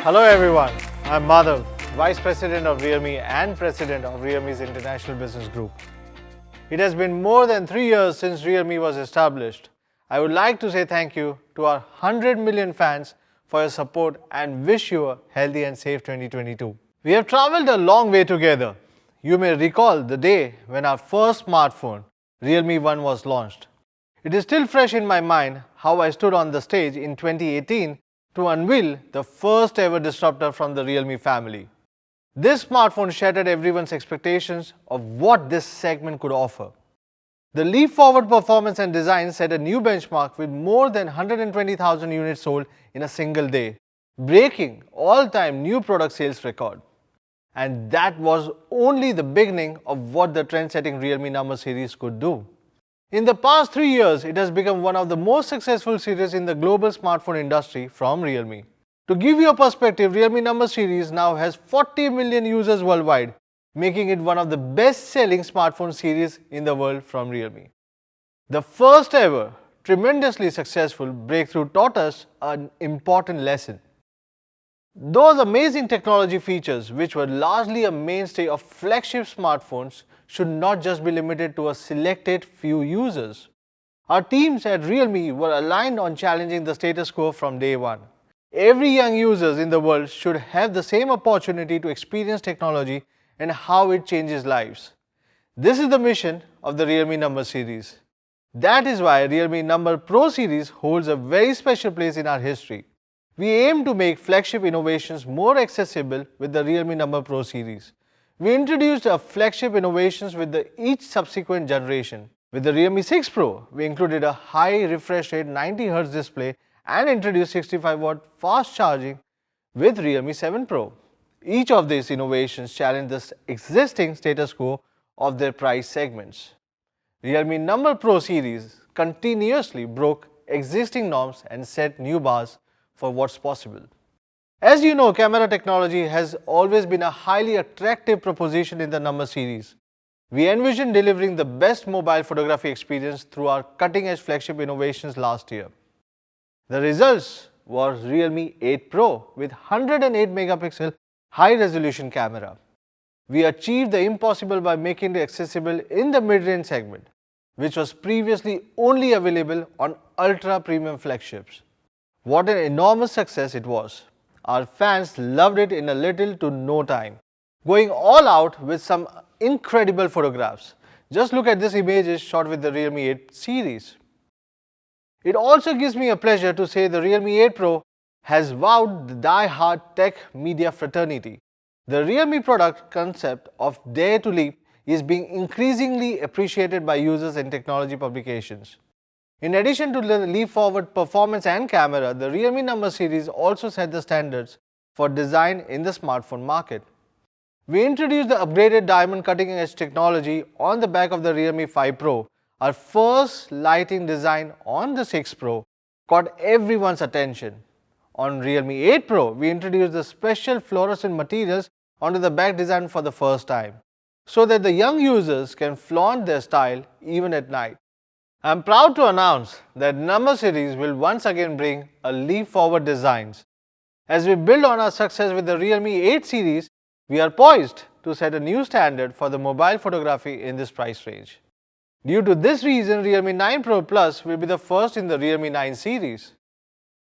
Hello everyone, I'm Madhav, Vice President of Realme and President of Realme's International Business Group. It has been more than 3 years since Realme was established. I would like to say thank you to our 100 million fans for your support and wish you a healthy and safe 2022. We have traveled a long way together. You may recall the day when our first smartphone, Realme 1, was launched. It is still fresh in my mind how I stood on the stage in 2018 to unveil the first ever disruptor from the Realme family. This smartphone shattered everyone's expectations of what this segment could offer. The leap forward performance and design set a new benchmark with more than 120,000 units sold in a single day, breaking all-time new product sales record. And that was only the beginning of what the trend-setting Realme number series could do. In the past 3 years, it has become one of the most successful series in the global smartphone industry from Realme. To give you a perspective, Realme number series now has 40 million users worldwide, making it one of the best-selling smartphone series in the world from Realme. The first ever tremendously successful breakthrough taught us an important lesson. Those amazing technology features, which were largely a mainstay of flagship smartphones, should not just be limited to a selected few users. Our teams at Realme were aligned on challenging the status quo from day one. Every young user in the world should have the same opportunity to experience technology and how it changes lives. This is the mission of the Realme number series. That is why Realme Number Pro series holds a very special place in our history. We aim to make flagship innovations more accessible with the Realme Number Pro series. We introduced our flagship innovations with each subsequent generation. With the Realme 6 Pro, we included a high refresh rate 90Hz display and introduced 65-watt fast charging with Realme 7 Pro. Each of these innovations challenged the existing status quo of their price segments. Realme Number Pro series continuously broke existing norms and set new bars for what's possible. As you know, camera technology has always been a highly attractive proposition in the number series. We envision delivering the best mobile photography experience through our cutting-edge flagship innovations last year. The results was Realme 8 Pro with 108 megapixel high-resolution camera. We achieved the impossible by making it accessible in the mid-range segment, which was previously only available on ultra-premium flagships. What an enormous success it was. Our fans loved it in a little to no time, going all out with some incredible photographs. Just look at these images shot with the Realme 8 series. It also gives me a pleasure to say the Realme 8 Pro has wowed the die-hard tech media fraternity. The Realme product concept of Dare to Leap is being increasingly appreciated by users and technology publications. In addition to the leap forward performance and camera, the Realme number series also set the standards for design in the smartphone market. We introduced the upgraded diamond cutting edge technology on the back of the Realme 5 Pro. Our first lighting design on the 6 Pro caught everyone's attention. On Realme 8 Pro, we introduced the special fluorescent materials onto the back design for the first time, so that the young users can flaunt their style even at night. I am proud to announce that number series will once again bring a leap forward designs. As we build on our success with the Realme 8 series, we are poised to set a new standard for the mobile photography in this price range. Due to this reason, Realme 9 Pro Plus will be the first in the Realme 9 series.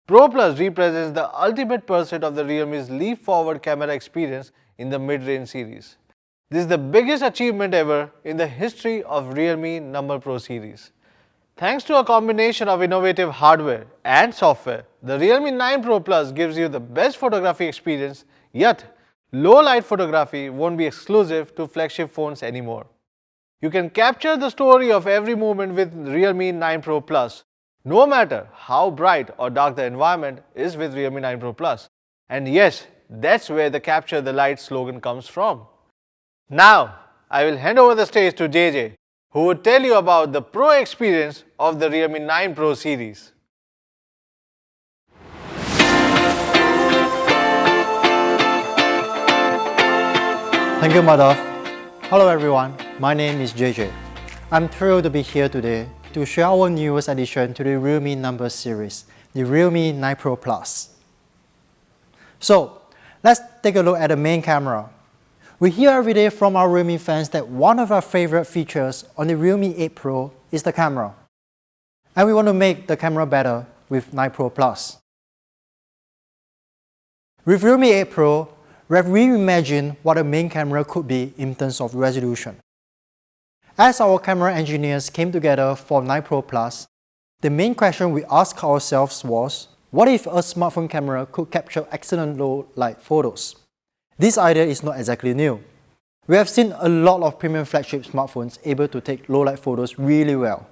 Pro Plus represents the ultimate pursuit of the Realme's leap forward camera experience in the mid-range series. This is the biggest achievement ever in the history of Realme Number Pro series. Thanks to a combination of innovative hardware and software, the Realme 9 Pro Plus gives you the best photography experience, yet low-light photography won't be exclusive to flagship phones anymore. You can capture the story of every moment with Realme 9 Pro Plus, no matter how bright or dark the environment is with Realme 9 Pro Plus. And yes, that's where the Capture the Light slogan comes from. Now, I will hand over the stage to JJ, who would tell you about the Pro experience of the Realme 9 Pro series. Thank you, Madhav. Hello everyone, my name is JJ. I'm thrilled to be here today to share our newest addition to the Realme number series, the Realme 9 Pro Plus. So let's take a look at the main camera. We hear every day from our Realme fans that one of our favorite features on the Realme 8 Pro is the camera. And we want to make the camera better with 9 Pro Plus. With Realme 8 Pro, we have reimagined what a main camera could be in terms of resolution. As our camera engineers came together for 9 Pro Plus, the main question we asked ourselves was, what if a smartphone camera could capture excellent low light photos? This idea is not exactly new. We have seen a lot of premium flagship smartphones able to take low light photos really well.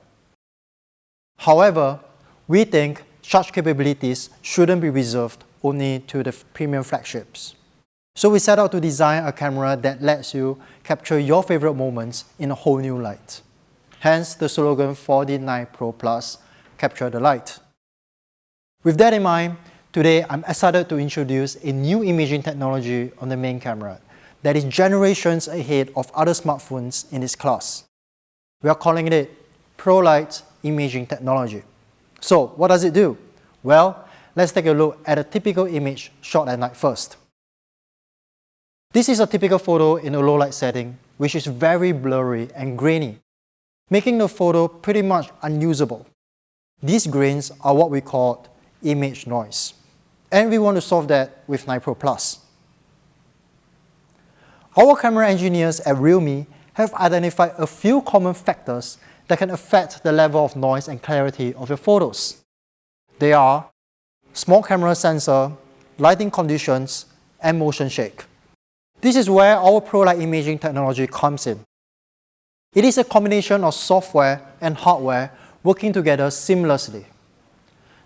However, we think such capabilities shouldn't be reserved only to the premium flagships. So we set out to design a camera that lets you capture your favorite moments in a whole new light. Hence the slogan for the 9 Pro Plus, Capture the Light. With that in mind, today I'm excited to introduce a new imaging technology on the main camera that is generations ahead of other smartphones in its class. We are calling it ProLight imaging technology. So what does it do? Well, let's take a look at a typical image shot at night first. This is a typical photo in a low light setting, which is very blurry and grainy, making the photo pretty much unusable. These grains are what we call image noise, and we want to solve that with 9 Pro Plus. Our camera engineers at Realme have identified a few common factors that can affect the level of noise and clarity of your photos. They are small camera sensor, lighting conditions, and motion shake. This is where our ProLight imaging technology comes in. It is a combination of software and hardware working together seamlessly.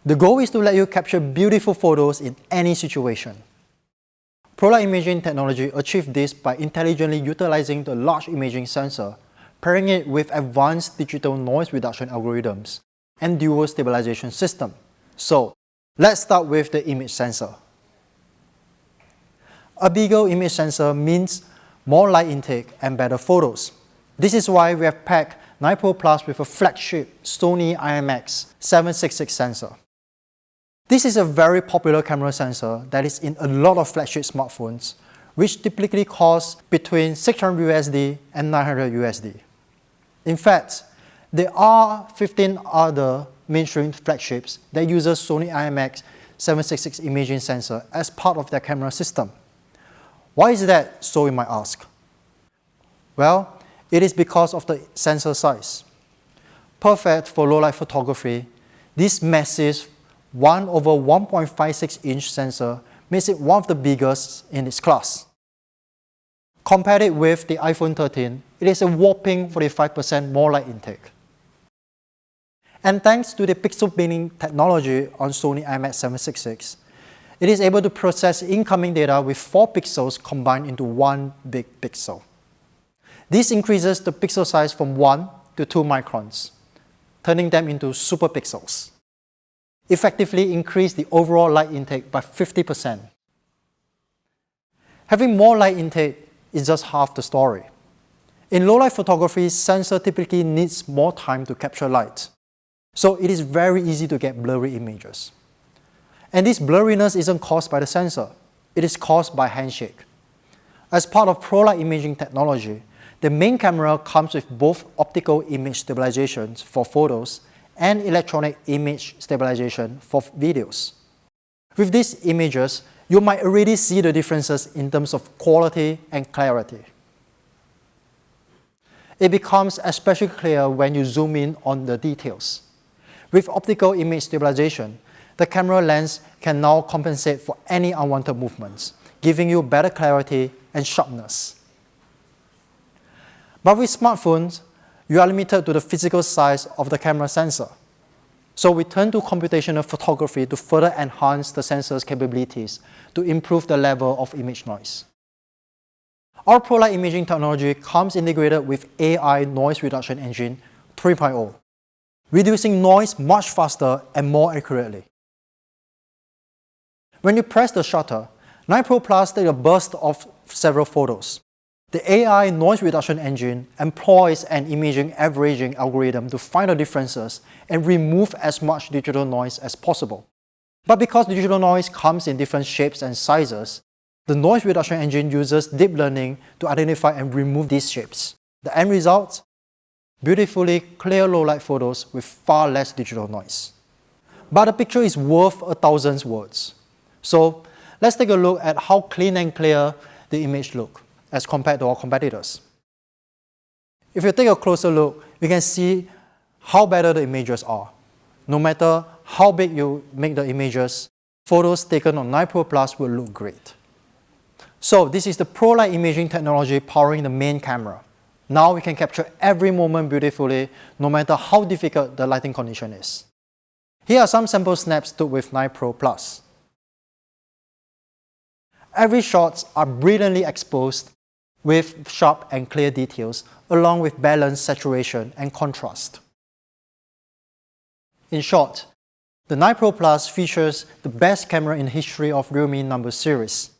The goal is to let you capture beautiful photos in any situation. ProLight imaging technology achieves this by intelligently utilizing the large imaging sensor, pairing it with advanced digital noise reduction algorithms and dual stabilization system. So, let's start with the image sensor. A bigger image sensor means more light intake and better photos. This is why we have packed 9 Pro Plus with a flagship Sony IMX766 sensor. This is a very popular camera sensor that is in a lot of flagship smartphones, which typically cost between $600 and $900. In fact, there are 15 other mainstream flagships that use Sony IMX766 imaging sensor as part of their camera system. Why is that, so you might ask? Well, it is because of the sensor size. Perfect for low-light photography, this massive 1/1.56-inch sensor makes it one of the biggest in its class. Compared it with the iPhone 13, it is a whopping 45% more light intake. And thanks to the pixel binning technology on Sony IMX766, it is able to process incoming data with 4 pixels combined into one big pixel. This increases the pixel size from 1 to 2 microns, turning them into super pixels. Effectively increase the overall light intake by 50%. Having more light intake is just half the story. In low-light photography, sensor typically needs more time to capture light, so it is very easy to get blurry images. And this blurriness isn't caused by the sensor, it is caused by handshake. As part of ProLight imaging technology, the main camera comes with both optical image stabilization for photos and electronic image stabilization for videos. With these images, you might already see the differences in terms of quality and clarity. It becomes especially clear when you zoom in on the details. With optical image stabilization, the camera lens can now compensate for any unwanted movements, giving you better clarity and sharpness. But with smartphones, you are limited to the physical size of the camera sensor. So we turn to computational photography to further enhance the sensor's capabilities to improve the level of image noise. Our ProLight imaging technology comes integrated with AI Noise Reduction Engine 3.0, reducing noise much faster and more accurately. When you press the shutter, 9 Pro Plus takes a burst of several photos. The AI Noise Reduction Engine employs an imaging averaging algorithm to find the differences and remove as much digital noise as possible. But because digital noise comes in different shapes and sizes, the noise reduction engine uses deep learning to identify and remove these shapes. The end result? Beautifully clear low-light photos with far less digital noise. But a picture is worth 1,000 words. So let's take a look at how clean and clear the image look as compared to our competitors. If you take a closer look, we can see how better the images are. No matter how big you make the images, photos taken on 9 Pro Plus will look great. So this is the ProLight imaging technology powering the main camera. Now we can capture every moment beautifully, no matter how difficult the lighting condition is. Here are some sample snaps took with 9 Pro Plus. Every shots are brilliantly exposed with sharp and clear details, along with balanced saturation and contrast. In short, the 9 Pro Plus features the best camera in the history of Realme number series.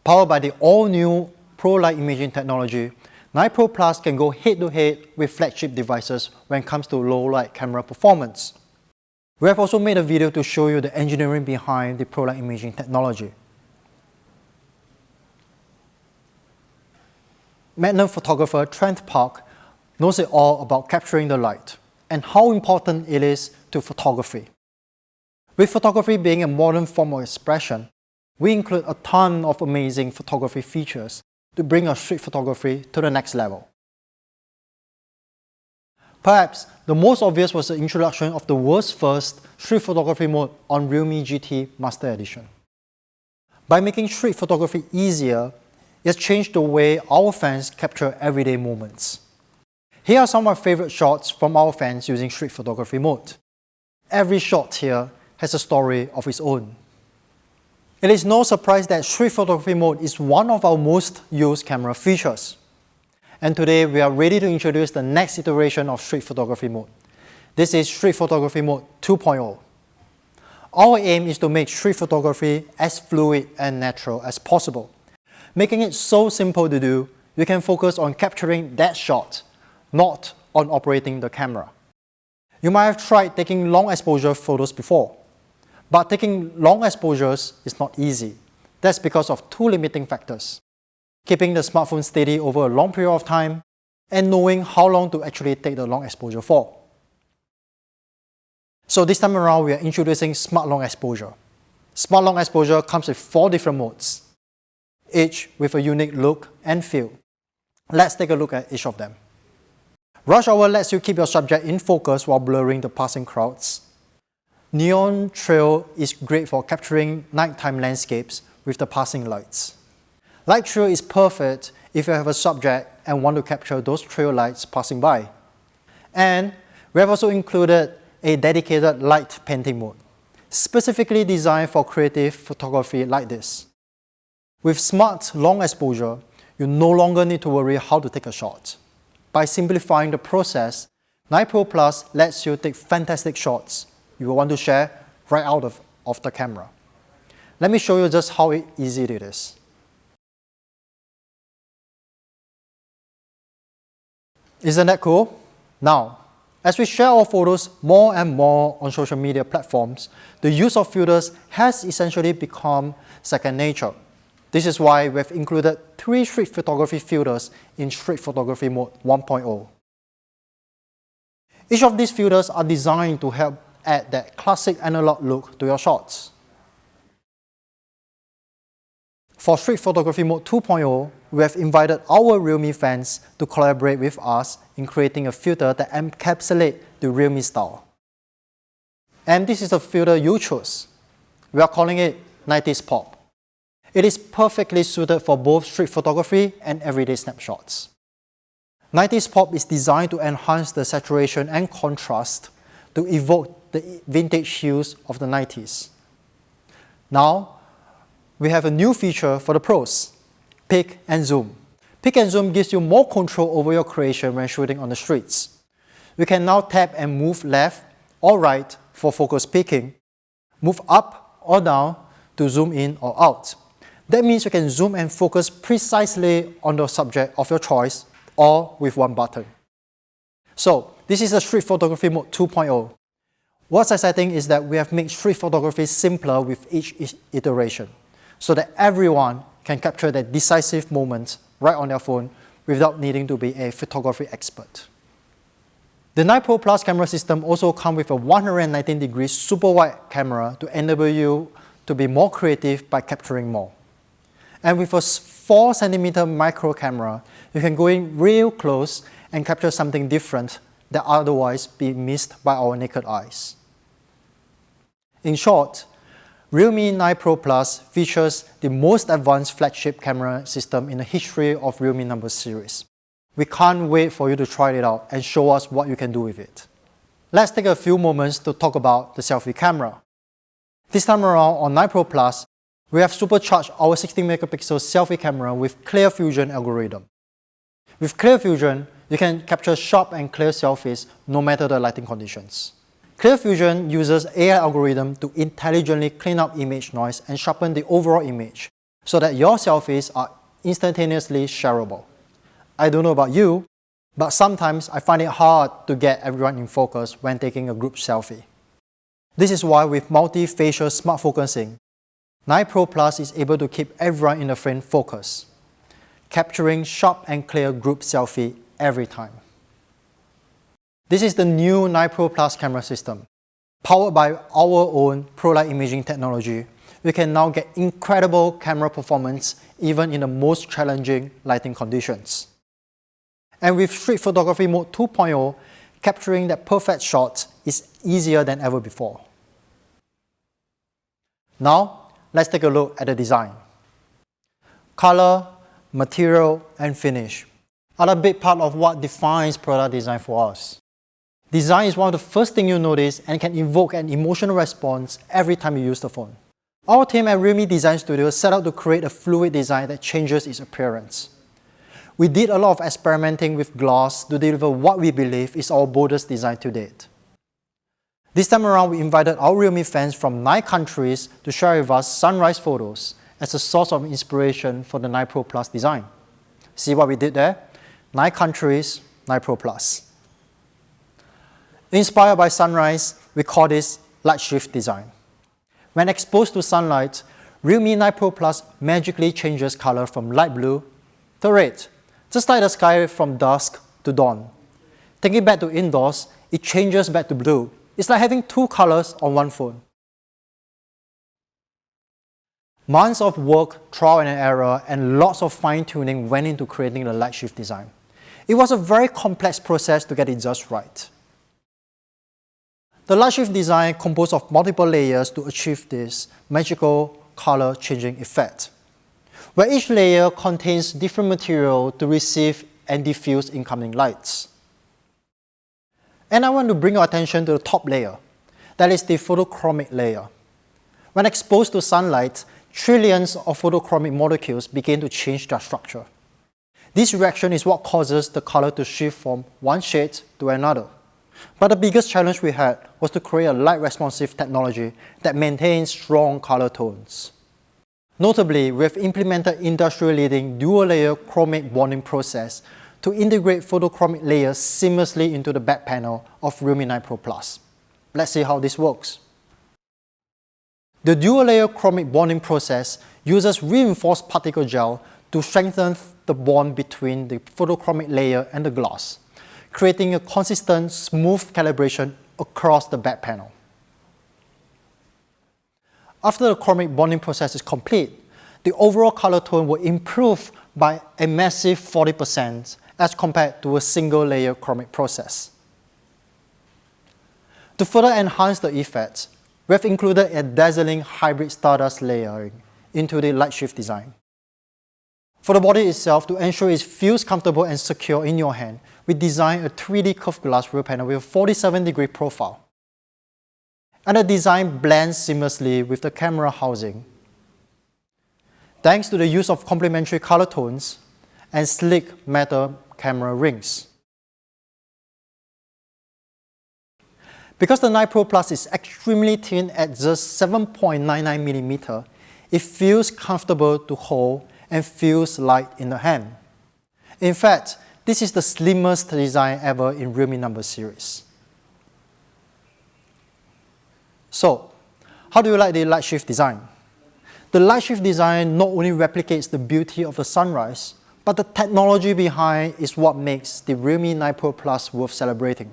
Powered by the all-new ProLight imaging technology, 9 Pro Plus can go head-to-head with flagship devices when it comes to low-light camera performance. We have also made a video to show you the engineering behind the ProLight imaging technology. Magnum photographer Trent Park knows it all about capturing the light and how important it is to photography. With photography being a modern form of expression, we include a ton of amazing photography features to bring our street photography to the next level. Perhaps the most obvious was the introduction of the world's first street photography mode on Realme GT Master Edition. By making street photography easier, it has changed the way our fans capture everyday moments. Here are some of my favorite shots from our fans using street photography mode. Every shot here has a story of its own. It is no surprise that street photography mode is one of our most used camera features. And today we are ready to introduce the next iteration of street photography mode. This is street photography mode 2.0. Our aim is to make street photography as fluid and natural as possible. Making it so simple to do, we can focus on capturing that shot, not on operating the camera. You might have tried taking long exposure photos before, but taking long exposures is not easy. That's because of two limiting factors: keeping the smartphone steady over a long period of time and knowing how long to actually take the long exposure for. So this time around, we are introducing Smart Long Exposure. Smart Long Exposure comes with 4 different modes, each with a unique look and feel. Let's take a look at each of them. Rush Hour lets you keep your subject in focus while blurring the passing crowds. Neon Trail is great for capturing nighttime landscapes with the passing lights. Light Trail is perfect if you have a subject and want to capture those trail lights passing by. And we have also included a dedicated light painting mode, specifically designed for creative photography like this. With Smart Long Exposure, you no longer need to worry how to take a shot. By simplifying the process, 9 Pro Plus lets you take fantastic shots you will want to share right out of the camera. Let me show you just how easy it is. Isn't that cool? Now, as we share our photos more and more on social media platforms, the use of filters has essentially become second nature. This is why we've included 3 street photography filters in Street Photography Mode 1.0. Each of these filters are designed to help add that classic analog look to your shots. For Street Photography Mode 2.0, we have invited our Realme fans to collaborate with us in creating a filter that encapsulates the Realme style. And this is the filter you chose. We are calling it 90s Pop. It is perfectly suited for both street photography and everyday snapshots. 90s Pop is designed to enhance the saturation and contrast to evoke the vintage hues of the 90s. Now, we have a new feature for the pros: Pick and Zoom. Pick and Zoom gives you more control over your creation when shooting on the streets. You can now tap and move left or right for focus picking, move up or down to zoom in or out. That means you can zoom and focus precisely on the subject of your choice, all with one button. So, this is the Street Photography Mode 2.0. What's exciting is that we have made street photography simpler with each iteration, so that everyone can capture that decisive moment right on their phone without needing to be a photography expert. The 9 Pro Plus camera system also comes with a 119-degree super wide camera to enable you to be more creative by capturing more. And with a 4cm micro camera, you can go in real close and capture something different that otherwise be missed by our naked eyes. In short, Realme 9 Pro Plus features the most advanced flagship camera system in the history of Realme number series. We can't wait for you to try it out and show us what you can do with it. Let's take a few moments to talk about the selfie camera. This time around on 9 Pro Plus, we have supercharged our 16-megapixel selfie camera with Clear Fusion algorithm. With Clear Fusion, you can capture sharp and clear selfies no matter the lighting conditions. Clear Fusion uses AI algorithm to intelligently clean up image noise and sharpen the overall image so that your selfies are instantaneously shareable. I don't know about you, but sometimes I find it hard to get everyone in focus when taking a group selfie. This is why with multi-facial smart focusing, 9 Pro Plus is able to keep everyone in the frame focused, capturing sharp and clear group selfie every time. This is the new 9 Pro Plus camera system. Powered by our own ProLight imaging technology, we can now get incredible camera performance even in the most challenging lighting conditions. And with Street Photography Mode 2.0, capturing that perfect shot is easier than ever before. Now, let's take a look at the design. Color, material, and finish are a big part of what defines product design for us. Design is one of the first things you notice and can evoke an emotional response every time you use the phone. Our team at Realme Design Studio set out to create a fluid design that changes its appearance. We did a lot of experimenting with glass to deliver what we believe is our boldest design to date. This time around, we invited our Realme fans from 9 countries to share with us sunrise photos as a source of inspiration for the 9 Pro Plus design. See what we did there? 9 countries, 9 Pro Plus. Inspired by sunrise, we call this light shift design. When exposed to sunlight, Realme 9 Pro Plus magically changes color from light blue to red, just like the sky from dusk to dawn. Taking it back to indoors, it changes back to blue. It's like having 2 colors on one phone. Months of work, trial and error, and lots of fine-tuning went into creating the light shift design. It was a very complex process to get it just right. The light shift design composed of multiple layers to achieve this magical color changing effect, where each layer contains different material to receive and diffuse incoming lights. And I want to bring your attention to the top layer, that is the photochromic layer. When exposed to sunlight, trillions of photochromic molecules begin to change their structure. This reaction is what causes the color to shift from one shade to another. But the biggest challenge we had was to create a light-responsive technology that maintains strong color tones. Notably, we have implemented industry-leading dual-layer chromic bonding process to integrate photochromic layers seamlessly into the back panel of Realme 9 Pro Plus. Let's see how this works. The dual-layer chromic bonding process uses reinforced particle gel to strengthen the bond between the photochromic layer and the glass, creating a consistent, smooth calibration across the back panel. After the chromic bonding process is complete, the overall color tone will improve by a massive 40% as compared to a single-layer chromic process. To further enhance the effect, we have included a dazzling hybrid stardust layering into the light shift design. For the body itself, to ensure it feels comfortable and secure in your hand, we designed a 3D curved glass rear panel with a 47-degree profile. And the design blends seamlessly with the camera housing. Thanks to the use of complementary color tones and sleek metal camera rings. Because the 9 Pro Plus is extremely thin at just 7.99mm, it feels comfortable to hold and feels light in the hand. In fact, this is the slimmest design ever in Realme number series. So, how do you like the light shift design? The light shift design not only replicates the beauty of the sunrise, but the technology behind is what makes the Realme 9 Pro Plus worth celebrating.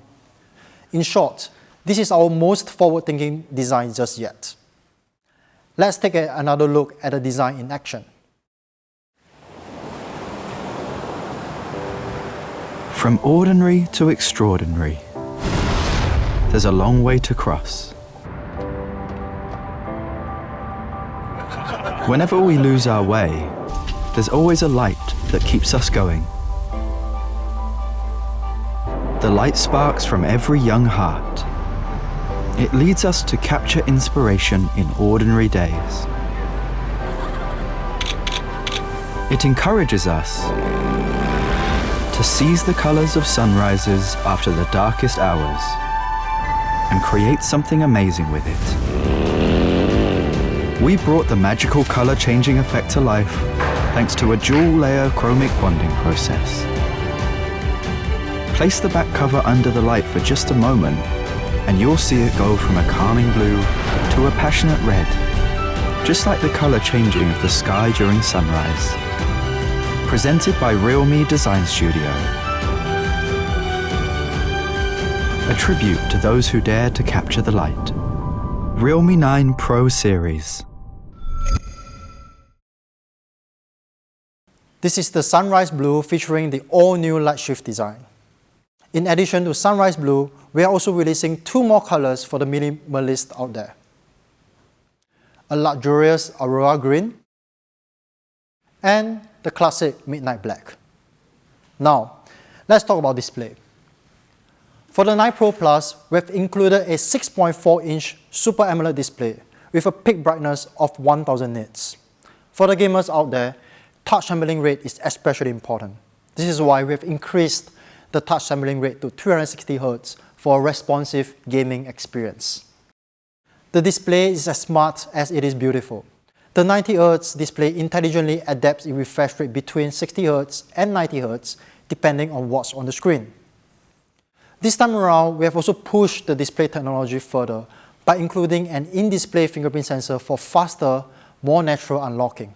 In short, this is our most forward-thinking design just yet. Let's take another look at the design in action. From ordinary to extraordinary, there's a long way to cross. Whenever we lose our way, there's always a light that keeps us going. The light sparks from every young heart. It leads us to capture inspiration in ordinary days. It encourages us to seize the colors of sunrises after the darkest hours and create something amazing with it. We brought the magical color-changing effect to life thanks to a dual-layer chromic bonding process. Place the back cover under the light for just a moment and you'll see it go from a calming blue to a passionate red, just like the color changing of the sky during sunrise. Presented by Realme Design Studio. A tribute to those who dared to capture the light. Realme 9 Pro Series. This is the Sunrise Blue featuring the all-new light shift design. In addition to Sunrise Blue, we are also releasing two more colors for the minimalist out there. A luxurious Aurora Green and the classic Midnight Black. Now, let's talk about display. For the 9 Pro Plus, we've included a 6.4-inch Super AMOLED display with a peak brightness of 1000 nits. For the gamers out there, touch sampling rate is especially important. This is why we've increased the touch sampling rate to 360 Hz for a responsive gaming experience. The display is as smart as it is beautiful. The 90 Hz display intelligently adapts its refresh rate between 60 Hz and 90 Hz depending on what's on the screen. This time around, we have also pushed the display technology further by including an in-display fingerprint sensor for faster, more natural unlocking.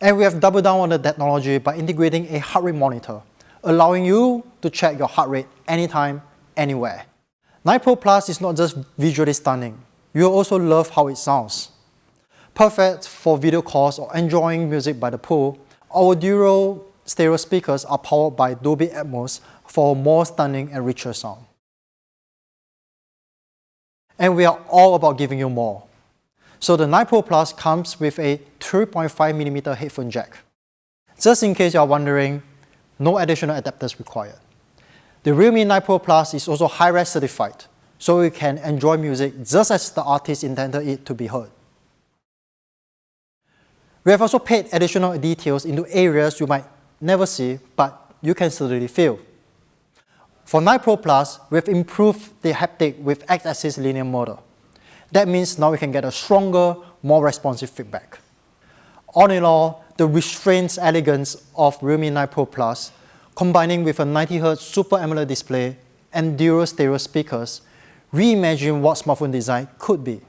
And we have doubled down on the technology by integrating a heart rate monitor, allowing you to check your heart rate anytime, anywhere. 9 Pro Plus is not just visually stunning, you'll also love how it sounds. Perfect for video calls or enjoying music by the pool, our dual stereo speakers are powered by Dolby Atmos for more stunning and richer sound. And we are all about giving you more. So the 9 Pro Plus comes with a 3.5mm headphone jack. Just in case you are wondering, no additional adapters required. The Realme 9 Pro Plus is also high-res certified, so you can enjoy music just as the artist intended it to be heard. We have also paid additional details into areas you might never see, but you can certainly feel. For 9 Pro Plus, we have improved the haptic with X-axis linear motor. That means now we can get a stronger, more responsive feedback. All in all, the restrained elegance of Realme 9 Pro Plus, combining with a 90Hz Super AMOLED display and dual stereo speakers, reimagine what smartphone design could be.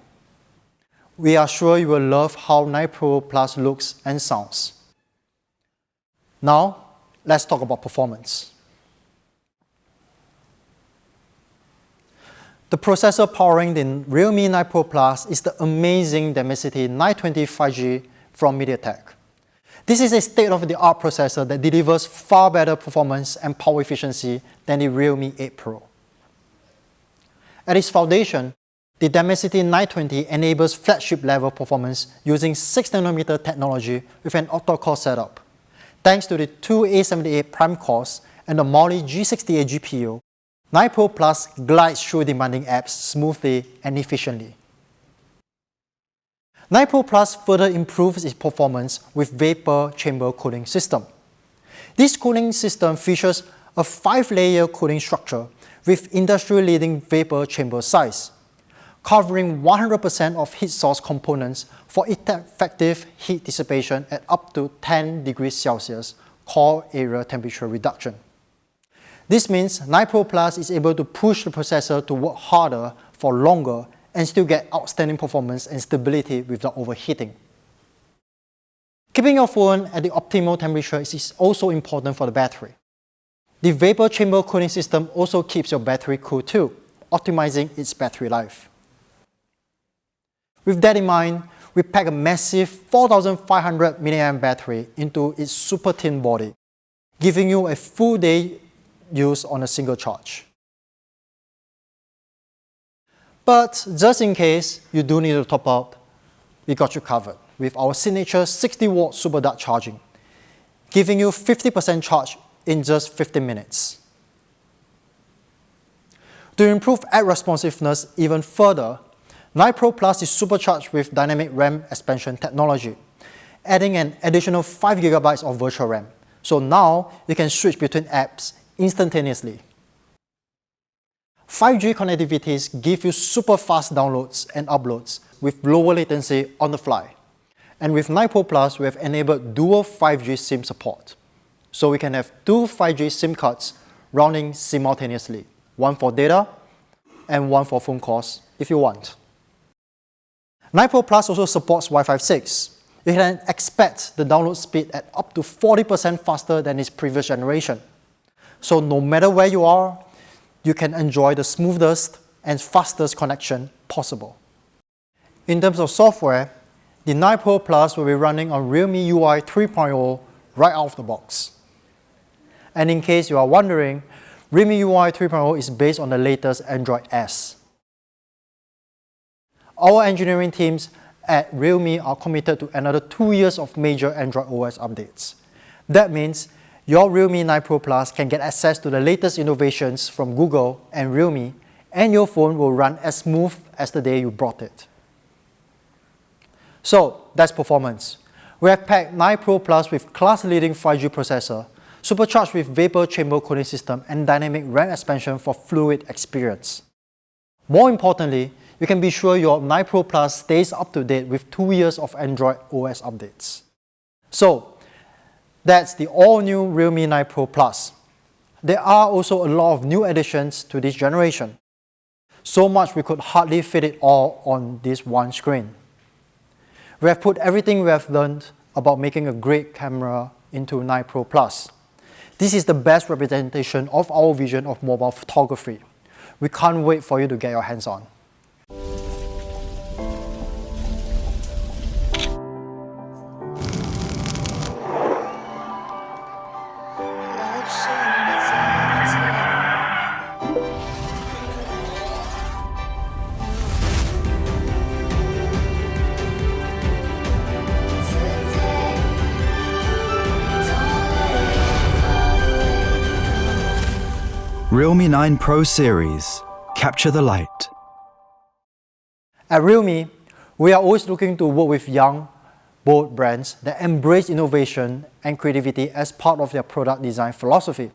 We are sure you will love how 9 Pro Plus looks and sounds. Now, let's talk about performance. The processor powering the Realme 9 Pro Plus is the amazing Dimensity 920 5G from MediaTek. This is a state-of-the-art processor that delivers far better performance and power efficiency than the Realme 8 Pro. At its foundation, the Dimensity 920 enables flagship-level performance using 6nm technology with an octa-core setup. Thanks to the two A78 Prime cores and the Mali G68 GPU, 9 Pro Plus glides through demanding apps smoothly and efficiently. 9 Pro Plus further improves its performance with vapor chamber cooling system. This cooling system features a 5-layer cooling structure with industry-leading vapor chamber size, covering 100% of heat source components for effective heat dissipation at up to 10 degrees Celsius core area temperature reduction. This means 9 Pro Plus is able to push the processor to work harder for longer and still get outstanding performance and stability without overheating. Keeping your phone at the optimal temperature is also important for the battery. The vapor chamber cooling system also keeps your battery cool too, optimizing its battery life. With that in mind, we pack a massive 4,500 mAh battery into its super thin body, giving you a full day use on a single charge. But just in case you do need to top up, we got you covered with our signature 60-watt super dark charging, giving you 50% charge in just 15 minutes. To improve app responsiveness even further, 9 Pro Plus is supercharged with dynamic RAM expansion technology, adding an additional 5 GB of virtual RAM. So now you can switch between apps instantaneously. 5G connectivities give you super fast downloads and uploads with lower latency on the fly. And with 9 Pro Plus, we have enabled dual 5G SIM support. So we can have 2 5G SIM cards running simultaneously, one for data and one for phone calls if you want. 9 Pro Plus also supports Wi-Fi 6. You can expect the download speed at up to 40% faster than its previous generation. So no matter where you are, you can enjoy the smoothest and fastest connection possible. In terms of software, the 9 Pro Plus will be running on Realme UI 3.0 right out of the box. And in case you are wondering, Realme UI 3.0 is based on the latest Android S. Our engineering teams at Realme are committed to another 2 years of major Android OS updates. That means your Realme 9 Pro Plus can get access to the latest innovations from Google and Realme, and your phone will run as smooth as the day you bought it. So that's performance. We have packed 9 Pro Plus with class-leading 5G processor, supercharged with vapor chamber cooling system and dynamic RAM expansion for fluid experience. More importantly, you can be sure your 9 Pro Plus stays up to date with 2 years of Android OS updates. So that's the all-new Realme 9 Pro Plus. There are also a lot of new additions to this generation. So much we could hardly fit it all on this one screen. We have put everything we have learned about making a great camera into 9 Pro Plus. This is the best representation of our vision of mobile photography. We can't wait for you to get your hands on. Realme 9 Pro Series. Capture the light. At Realme, we are always looking to work with young, bold brands that embrace innovation and creativity as part of their product design philosophy.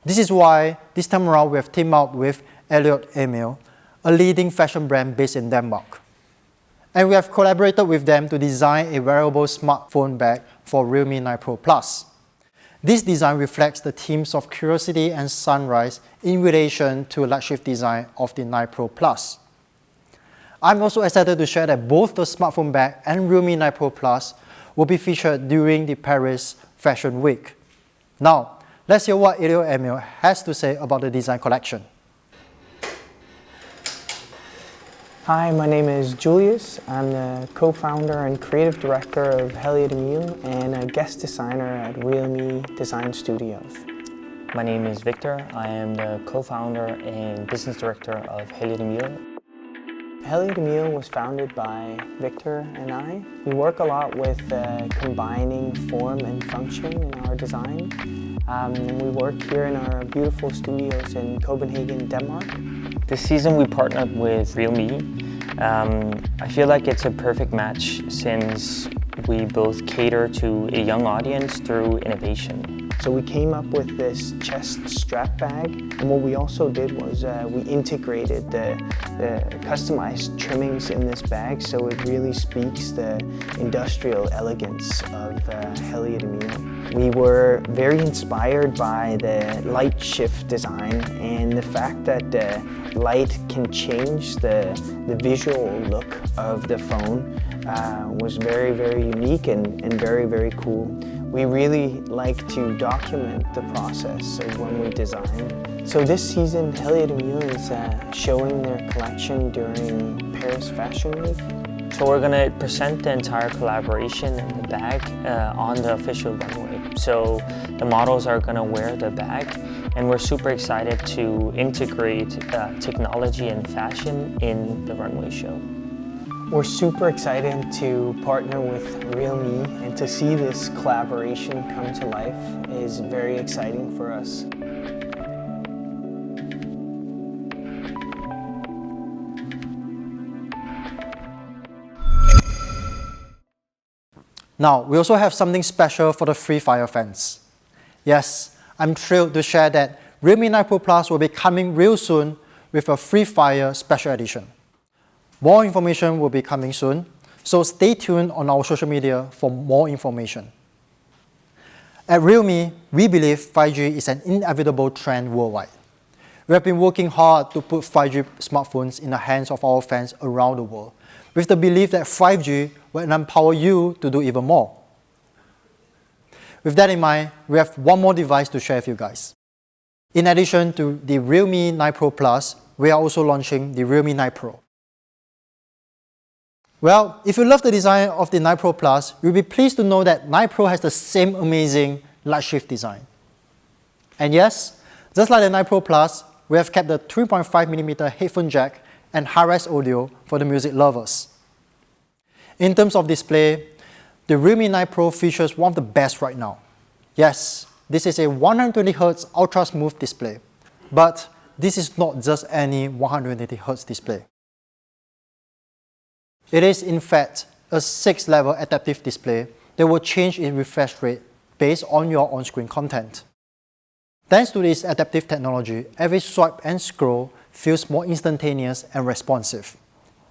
This is why this time around we have teamed up with Elliot Emil, a leading fashion brand based in Denmark. And we have collaborated with them to design a wearable smartphone bag for Realme 9 Pro Plus. This design reflects the themes of curiosity and sunrise in relation to flagship design of the 9 Pro Plus. I'm also excited to share that both the smartphone bag and Realme 9 Pro Plus will be featured during the Paris Fashion Week. Now, let's hear what Elliot Emil has to say about the design collection. Hi, my name is Julius. I'm the co-founder and creative director of Elliot Emil and a guest designer at Realme Design Studios. My name is Victor. I am the co-founder and business director of Elliot Emil. Elliot Emil was founded by Victor and I. We work a lot with combining form and function in our design. We work here in our beautiful studios in Copenhagen, Denmark. This season we partnered with Realme. I feel like it's a perfect match since we both cater to a young audience through innovation. So we came up with this chest strap bag, and what we also did was we integrated the customized trimmings in this bag, so it really speaks the industrial elegance of Elliot Emil. We were very inspired by the light shift design and the fact that light can change the visual look of the phone was very, very unique and very, very cool. We really like to document the process of when we design. So this season, Hellier is showing their collection during Paris Fashion Week. So we're going to present the entire collaboration in the bag on the official runway. So the models are going to wear the bag, and we're super excited to integrate technology and fashion in the runway show. We're super excited to partner with realme, and to see this collaboration come to life is very exciting for us. Now, we also have something special for the Free Fire fans. Yes, I'm thrilled to share that Realme 9 Pro Plus will be coming real soon with a Free Fire special edition. More information will be coming soon, so stay tuned on our social media for more information. At Realme, we believe 5G is an inevitable trend worldwide. We have been working hard to put 5G smartphones in the hands of our fans around the world, with the belief that 5G will empower you to do even more. With that in mind, we have one more device to share with you guys. In addition to the Realme 9 Pro Plus, we are also launching the Realme 9 Pro. Well, if you love the design of the 9 Pro Plus, you'll be pleased to know that 9 Pro has the same amazing light shift design. And yes, just like the 9 Pro Plus, we have kept the 3.5mm headphone jack and high-res audio for the music lovers. In terms of display, the Realme 9 Pro features one of the best right now. Yes, this is a 120Hz ultra-smooth display, but this is not just any 120Hz display. It is, in fact, a 6-level adaptive display that will change its refresh rate based on your on-screen content. Thanks to this adaptive technology, every swipe and scroll feels more instantaneous and responsive,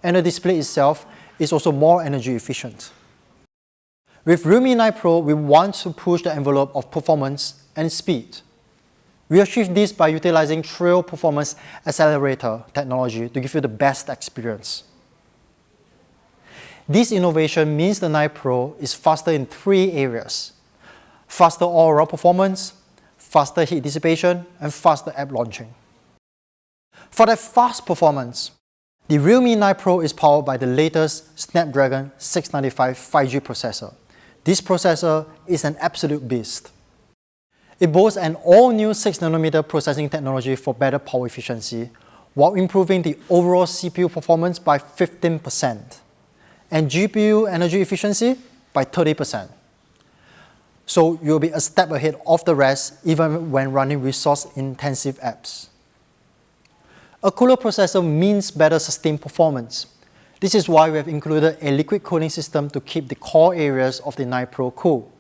and the display itself is also more energy efficient. With Realme 9 Pro, we want to push the envelope of performance and speed. We achieve this by utilizing Trail Performance Accelerator technology to give you the best experience. This innovation means the 9 Pro is faster in 3 areas: faster all-around performance, faster heat dissipation, and faster app launching. For that fast performance, the Realme 9 Pro is powered by the latest Snapdragon 695 5G processor. This processor is an absolute beast. It boasts an all-new 6nm processing technology for better power efficiency, while improving the overall CPU performance by 15%, and GPU energy efficiency by 30%. So you'll be a step ahead of the rest even when running resource-intensive apps. A cooler processor means better sustained performance. This is why we have included a liquid cooling system to keep the core areas of the 9 Pro cool,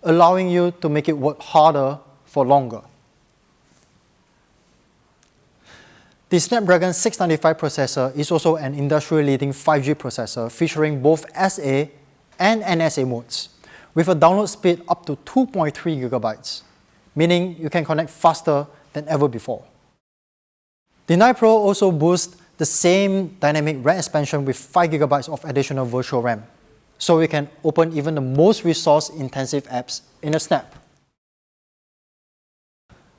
allowing you to make it work harder for longer. The Snapdragon 695 processor is also an industry-leading 5G processor featuring both SA and NSA modes, with a download speed up to 2.3 GB, meaning you can connect faster than ever before. The 9 Pro also boosts the same dynamic RAM expansion with 5 GB of additional virtual RAM, so we can open even the most resource-intensive apps in a snap.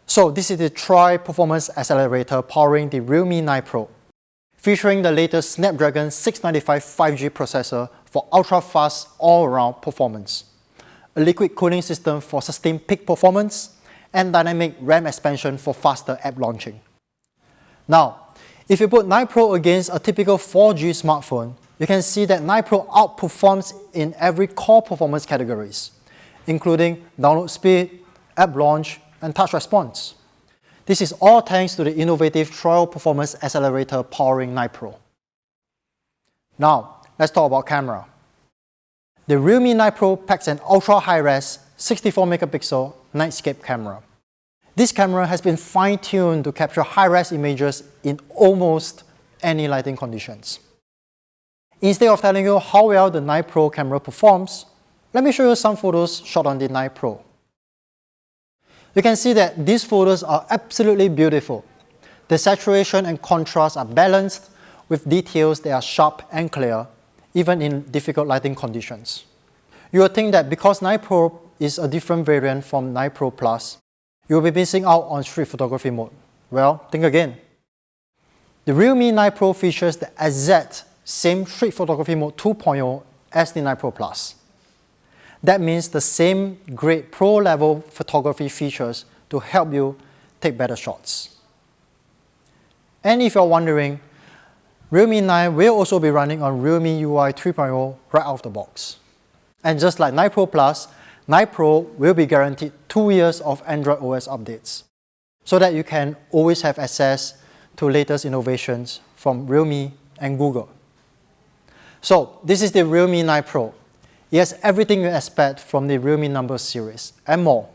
So this is the Tri Performance Accelerator powering the Realme 9 Pro, featuring the latest Snapdragon 695 5G processor for ultra-fast all-around performance, a liquid cooling system for sustained peak performance, and dynamic RAM expansion for faster app launching. Now, if you put 9 Pro against a typical 4G smartphone, you can see that 9 Pro outperforms in every core performance categories, including download speed, app launch, and touch response. This is all thanks to the innovative Trail Performance Accelerator powering 9 Pro. Now, let's talk about camera. The Realme 9 Pro packs an ultra high-res 64MP nightscape camera. This camera has been fine-tuned to capture high-res images in almost any lighting conditions. Instead of telling you how well the 9 Pro camera performs, let me show you some photos shot on the 9 Pro. You can see that these photos are absolutely beautiful. The saturation and contrast are balanced with details that are sharp and clear, even in difficult lighting conditions. You will think that because 9 Pro is a different variant from 9 Pro Plus, you will be missing out on street photography mode. Well, think again. The Realme 9 Pro features the exact same street photography mode 2.0 as the 9 Pro Plus. That means the same great pro-level photography features to help you take better shots. And if you're wondering, Realme 9 will also be running on Realme UI 3.0 right out of the box. And just like 9 Pro Plus, 9 Pro will be guaranteed 2 years of Android OS updates, so that you can always have access to latest innovations from Realme and Google. So this is the Realme 9 Pro. It has everything you expect from the Realme number series and more.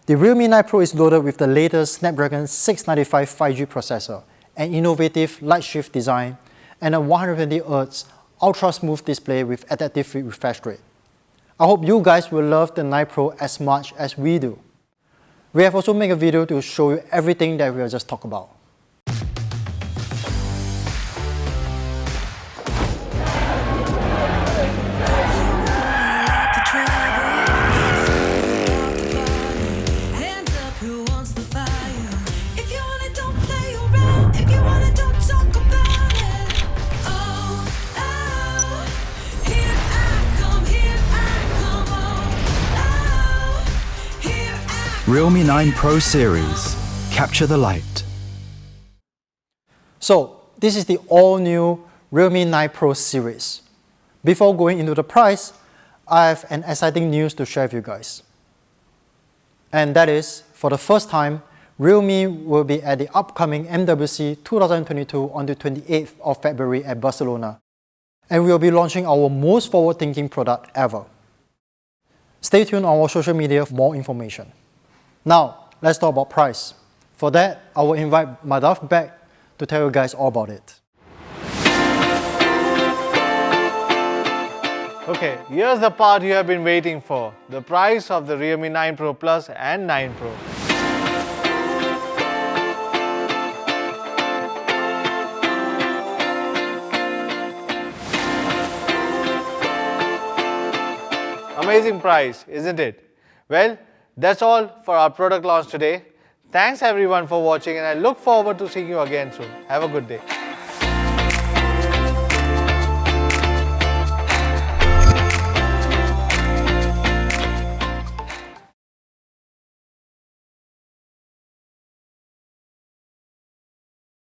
The Realme 9 Pro is loaded with the latest Snapdragon 695 5G processor, an innovative light shift design, and a 120Hz ultra-smooth display with adaptive refresh rate. I hope you guys will love the 9 Pro as much as we do. We have also made a video to show you everything that we have just talked about. Realme 9 Pro series. Capture the light. So this is the all-new Realme 9 Pro series. Before going into the price, I have an exciting news to share with you guys. And that is, for the first time, Realme will be at the upcoming MWC 2022 on the 28th of February at Barcelona. And we will be launching our most forward-thinking product ever. Stay tuned on our social media for more information. Now, let's talk about price. For that, I will invite Madhav back to tell you guys all about it. Okay, here's the part you have been waiting for, the price of the Realme 9 Pro Plus and 9 Pro. Amazing price, isn't it? Well, that's all for our product launch today. Thanks everyone for watching, and I look forward to seeing you again soon. Have a good day.